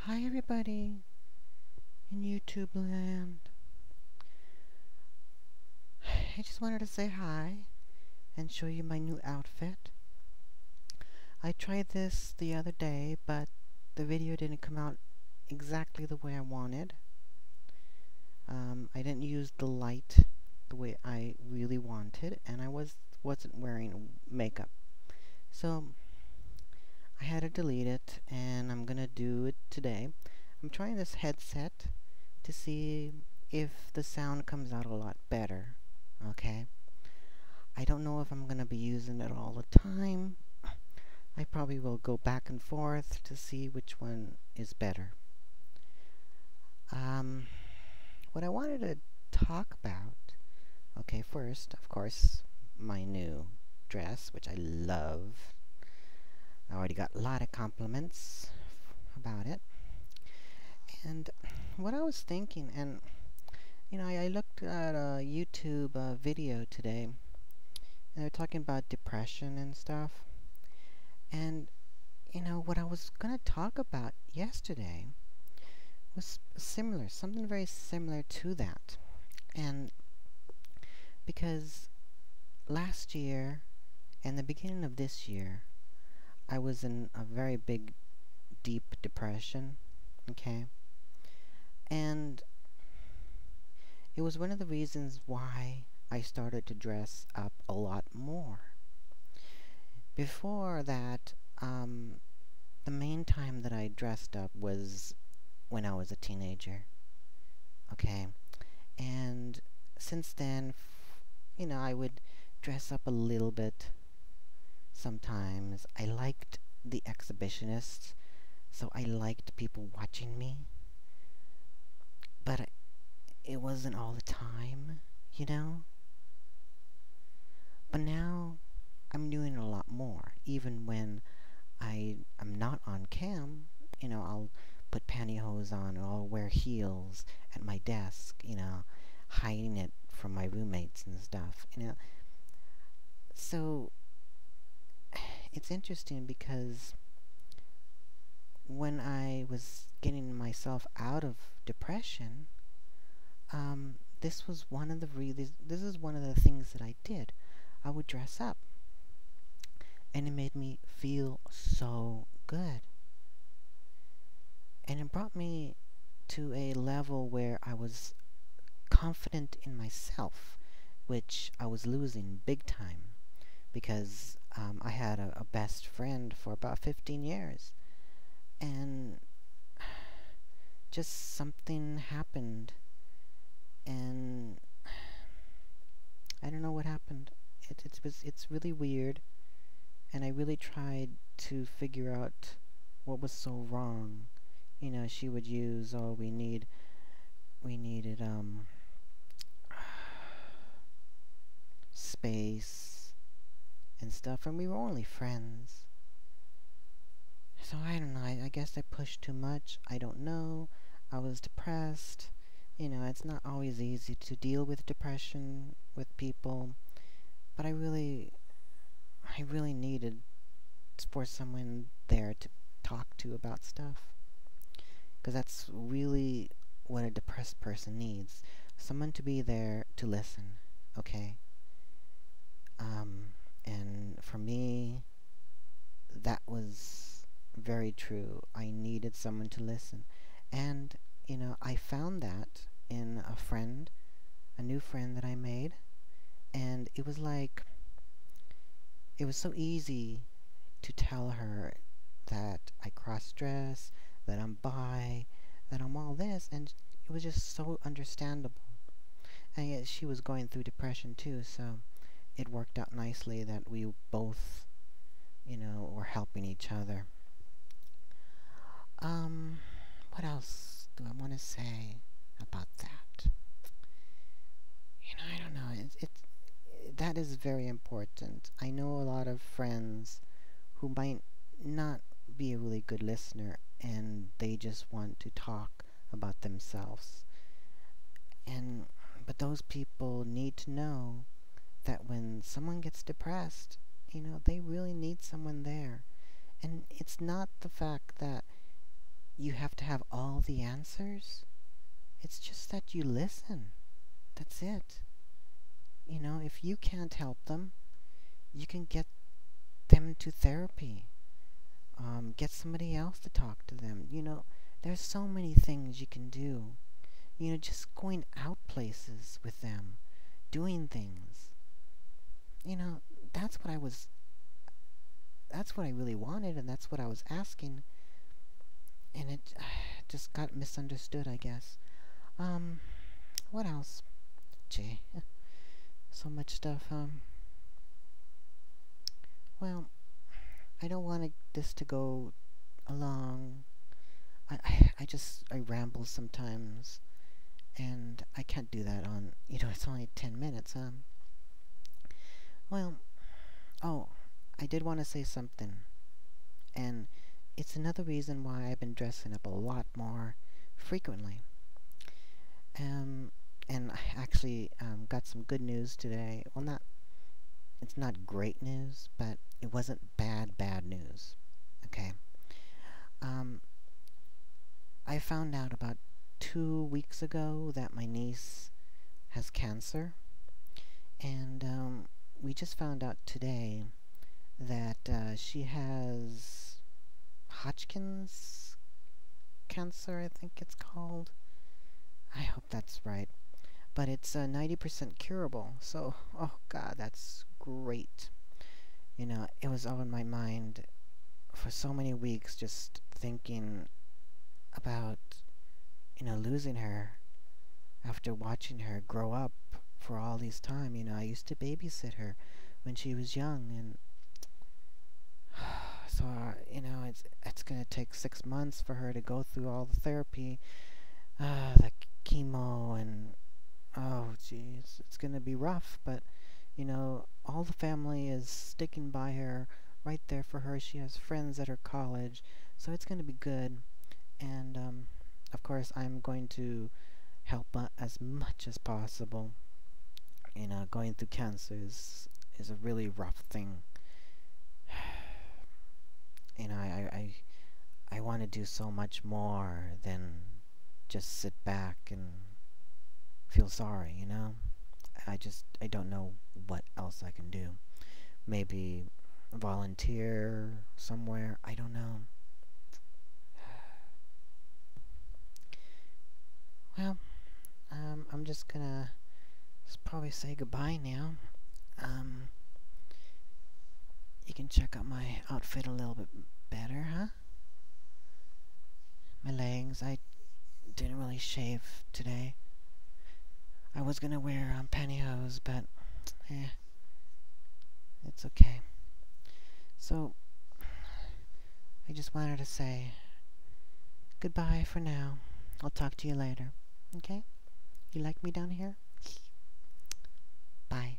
Hi everybody in YouTube land. I just wanted to say hi and show you my new outfit. I tried this the other day, but the video didn't come out exactly the way I wanted. I didn't use the light the way I really wanted, and I wasn't wearing makeup. So I had to delete it, and I'm gonna do it today. I'm trying this headset to see if the sound comes out a lot better. Okay? I don't know if I'm gonna be using it all the time. I probably will go back and forth to see which one is better. What I wanted to talk about, okay, first, of course, my new dress, which I love. I already got a lot of compliments about it. And what I was thinking, and I looked at a YouTube video today, and they're talking about depression and stuff. And what I was gonna talk about yesterday was similar, something very similar to that. And because last year and the beginning of this year, I was in a very big, deep depression, okay? And it was one of the reasons why I started to dress up a lot more. Before that, the main time that I dressed up was when I was a teenager, okay? And since then, I would dress up a little bit sometimes. I liked the exhibitionists, so I liked people watching me, but it wasn't all the time, you know? But now, I'm doing a lot more. Even when I'm not on cam, I'll put pantyhose on, or I'll wear heels at my desk, hiding it from my roommates and stuff, So, it's interesting because when I was getting myself out of depression, this was one of this is one of the things that I did. I would dress up, and it made me feel so good. And it brought me to a level where I was confident in myself, which I was losing big time because I had a best friend for about 15 years. And just something happened, and I don't know what happened. It's really weird, and I really tried to figure out what was so wrong. She would use, oh, we needed space and stuff, and we were only friends. So I don't know, I guess I pushed too much, I don't know. I was depressed. It's not always easy to deal with depression with people, but I really needed for someone there to talk to about stuff. Because that's really what a depressed person needs. Someone to be there to listen, okay? And for me, that was very true. I needed someone to listen. And, I found that in a new friend that I made. And it was so easy to tell her that I cross-dress, that I'm bi, that I'm all this, and it was just so understandable. And yet she was going through depression too, so it worked out nicely that we both, were helping each other. What else do I want to say about that? I don't know. That is very important. I know a lot of friends who might not be a really good listener, and they just want to talk about themselves. But those people need to know that when someone gets depressed, they really need someone there. And it's not the fact that you have to have all the answers. It's just that you listen. That's it. You know, if you can't help them, you can get them to therapy. Get somebody else to talk to them. You know, there's so many things you can do. You know, just going out places with them, doing things. You know, that's what I was. That's what I really wanted, and that's what I was asking, and it just got misunderstood, I guess. Um, what else? Gee, so much stuff. Well, I don't want this to go along. I ramble sometimes, and I can't do that on. You know, it's only 10 minutes. Well, oh, I did want to say something, and it's another reason why I've been dressing up a lot more frequently. And I actually got some good news today. Well, it's not great news, but it wasn't bad news. Okay. Um, I found out about 2 weeks ago that my niece has cancer, and we just found out today that she has Hodgkin's cancer, I think it's called. I hope that's right. But it's 90% curable, so, oh god, that's great. You know, it was on my mind for so many weeks, just thinking about, you know, losing her after watching her grow up for all this time. You know, I used to babysit her when she was young, and so, you know, it's gonna take 6 months for her to go through all the therapy, the chemo, and oh, jeez, it's gonna be rough, but, you know, all the family is sticking by her, right there for her. She has friends at her college, so it's gonna be good. And, of course, I'm going to help as much as possible. You know, going through cancer is a really rough thing. You know, I want to do so much more than just sit back and feel sorry, you know? I don't know what else I can do. Maybe volunteer somewhere, I don't know. Well, I'm just gonna probably say goodbye now. Um, you can check out my outfit a little bit better, huh? My legs, I didn't really shave today. I was gonna wear pantyhose, but it's okay. So, I just wanted to say goodbye for now. I'll talk to you later. Okay? You like me down here? Bye.